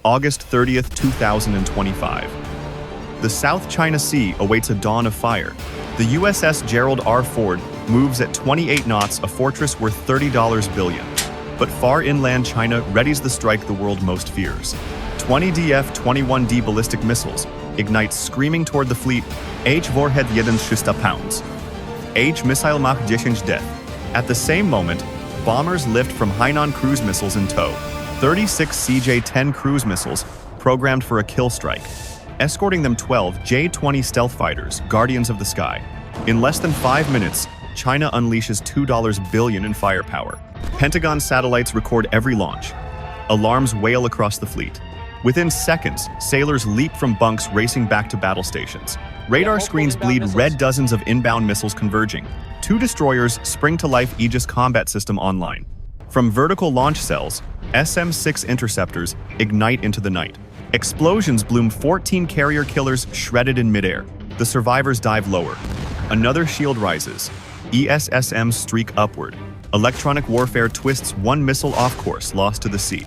August 30th, 2025. The South China Sea awaits a dawn of fire. The USS Gerald R moves at 28 knots, a fortress worth $30 billion. But far inland China readies the strike the world most fears. 20 DF-21D ballistic missiles ignite screaming toward the fleet. Warhead 1,600 pounds. Missile Mach 10 death. At the same moment, bombers lift from Hainan cruise missiles in tow. 36 CJ-10 cruise missiles programmed for a kill strike. Escorting them 12 J-20 stealth fighters, guardians of the sky. In less than 5 minutes, China unleashes $2 billion in firepower. Pentagon satellites record every launch. Alarms wail across the fleet. Within seconds, sailors leap from bunks racing back to battle stations. Radar screens bleed red, dozens of inbound missiles converging. 2 destroyers spring to life, Aegis combat system online. From vertical launch cells, SM-6 interceptors ignite into the night. Explosions bloom, 14 carrier killers shredded in midair. The survivors dive lower. Another shield rises. ESSM streak upward. Electronic warfare twists one missile off course, lost to the sea.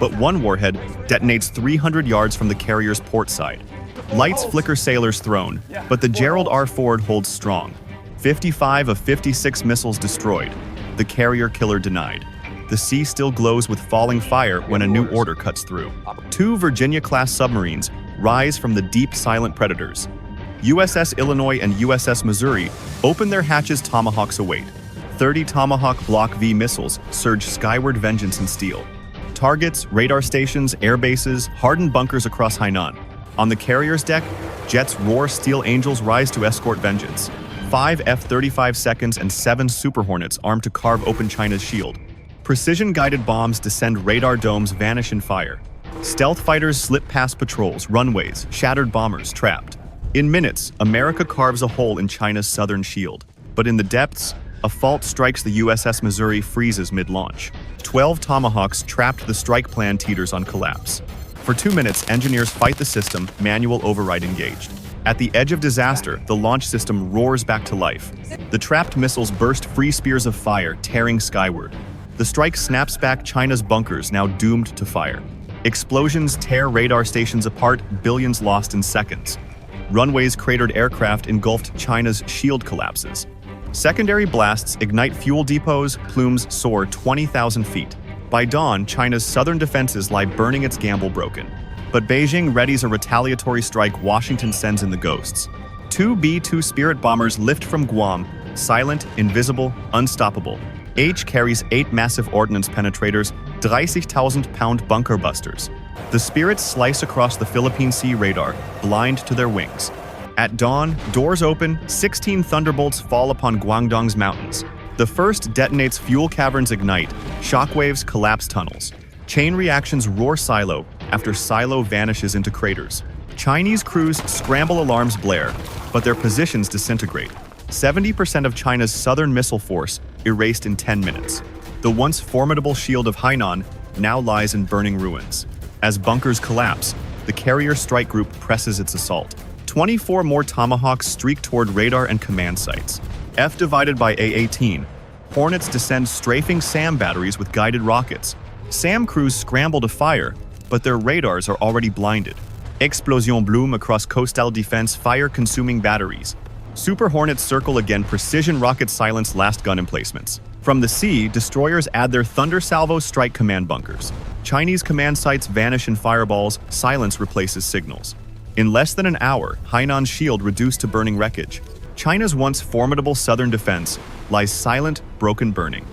But one warhead detonates 300 yards from the carrier's port side. Lights flicker, sailors thrown, but the Gerald R holds strong. 55 of 56 missiles destroyed. The carrier killer denied. The sea still glows with falling fire when a new order cuts through. 2 Virginia-class submarines rise from the deep, silent predators. USS Illinois and USS Missouri open their hatches, Tomahawks await. 30 Tomahawk Block V missiles surge skyward, vengeance in steel. Targets, radar stations, air bases, hardened bunkers across Hainan. On the carrier's deck, jets roar, steel angels rise to escort vengeance. 5 F-35 seconds and 7 Super Hornets armed to carve open China's shield. Precision-guided bombs descend, radar domes vanish in fire. Stealth fighters slip past patrols, runways, shattered bombers trapped. In minutes, America carves a hole in China's southern shield. But in the depths, a fault strikes. The USS Missouri freezes mid-launch. 12 Tomahawks trapped, the strike plan teeters on collapse. For 2 minutes, engineers fight the system, manual override engaged. At the edge of disaster, the launch system roars back to life. The trapped missiles burst free, spears of fire tearing skyward. The strike snaps back China's bunkers, now doomed to fire. Explosions tear radar stations apart, billions lost in seconds. Runways cratered, aircraft engulfed, China's shield collapses. Secondary blasts ignite fuel depots, plumes soar 20,000 feet. By dawn, China's southern defenses lie burning, its gamble broken. But Beijing readies a retaliatory strike. Washington sends in the ghosts. 2 B-2 Spirit bombers lift from Guam, silent, invisible, unstoppable. Carries 8 massive ordnance penetrators, 30,000-pound bunker busters. The Spirits slice across the Philippine Sea radar, blind to their wings. At dawn, doors open, 16 thunderbolts fall upon Guangdong's mountains. The first detonates, fuel caverns ignite, shockwaves collapse tunnels. Chain reactions roar, silo after silo vanishes into craters. Chinese crews scramble, alarms blare, but their positions disintegrate. 70% of China's southern missile force erased in 10 minutes. The once formidable shield of Hainan now lies in burning ruins. As bunkers collapse, the carrier strike group presses its assault. 24 more Tomahawks streak toward radar and command sites. F divided by A-18. Hornets descend, strafing SAM batteries with guided rockets. SAM crews scramble to fire, but their radars are already blinded. Explosion bloom across coastal defense, fire-consuming batteries. Super Hornets circle again, precision rockets silence last gun emplacements. From the sea, destroyers add their Thunder Salvo strike command bunkers. Chinese command sites vanish in fireballs, silence replaces signals. In less than an hour, Hainan's shield reduced to burning wreckage. China's once formidable southern defense lies silent, broken, burning.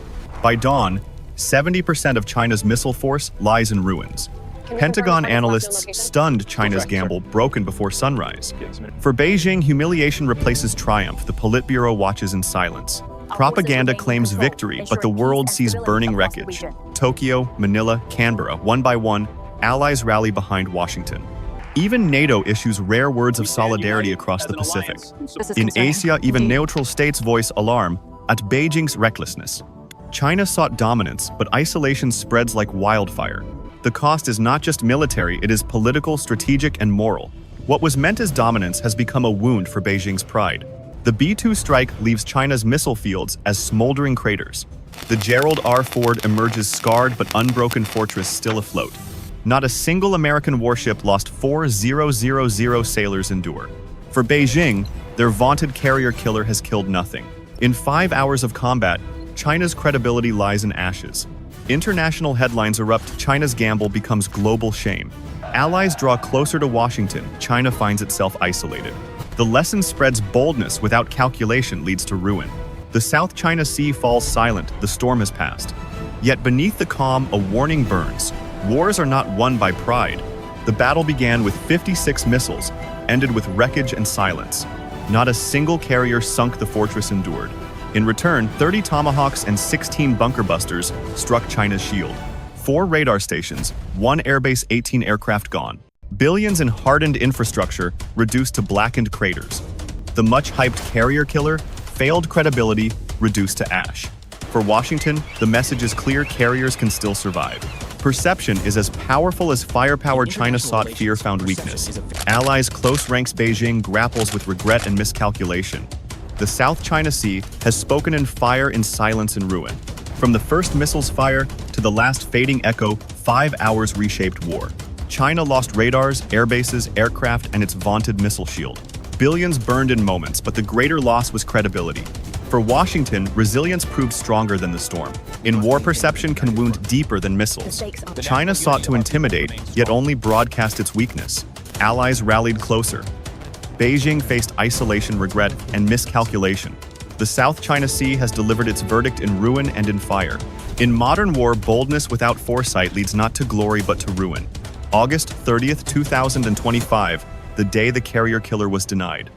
By dawn, 70% of China's missile force lies in ruins. Pentagon analysts stunned, China's gamble broken before sunrise. For Beijing, humiliation replaces triumph. The Politburo watches in silence. Propaganda claims victory, but the world sees burning wreckage. Tokyo, Manila, Canberra, one by one, allies rally behind Washington. Even NATO issues rare words of solidarity across the Pacific. In Asia, even neutral states voice alarm at Beijing's recklessness. China sought dominance, but isolation spreads like wildfire. The cost is not just military, it is political, strategic, and moral. What was meant as dominance has become a wound for Beijing's pride. The B-2 strike leaves China's missile fields as smoldering craters. The Gerald R emerges scarred but unbroken fortress still afloat. Not a single American warship lost 4,000 sailors endure. For Beijing, their vaunted carrier killer has killed nothing. In 5 hours of combat, China's credibility lies in ashes. International headlines erupt, China's gamble becomes global shame. Allies draw closer to Washington, China finds itself isolated. The lesson spreads, boldness without calculation leads to ruin. The South China Sea falls silent, the storm has passed. Yet beneath the calm, a warning burns. Wars are not won by pride. The battle began with 56 missiles, ended with wreckage and silence. Not a single carrier sunk, the fortress endured. In return, 30 Tomahawks and 16 bunker busters struck China's shield. 4 radar stations, 1 airbase, 18 aircraft gone. Billions in hardened infrastructure reduced to blackened craters. The much-hyped carrier killer, failed credibility, reduced to ash. For Washington, the message is clear: carriers can still survive. Perception is as powerful as firepower. China sought fear, found weakness. Allies close ranks, Beijing grapples with regret and miscalculation. The South China Sea has spoken in fire, in silence, and ruin. From the first missile's fire to the last fading echo, 5 hours reshaped war. China lost radars, airbases, aircraft, and its vaunted missile shield. Billions burned in moments, but the greater loss was credibility. For Washington, resilience proved stronger than the storm. In war, perception can wound deeper than missiles. China sought to intimidate, yet only broadcast its weakness. Allies rallied closer. Beijing faced isolation, regret, and miscalculation. The South China Sea has delivered its verdict in ruin and in fire. In modern war, boldness without foresight leads not to glory but to ruin. August 30th, 2025, the day the carrier killer was denied.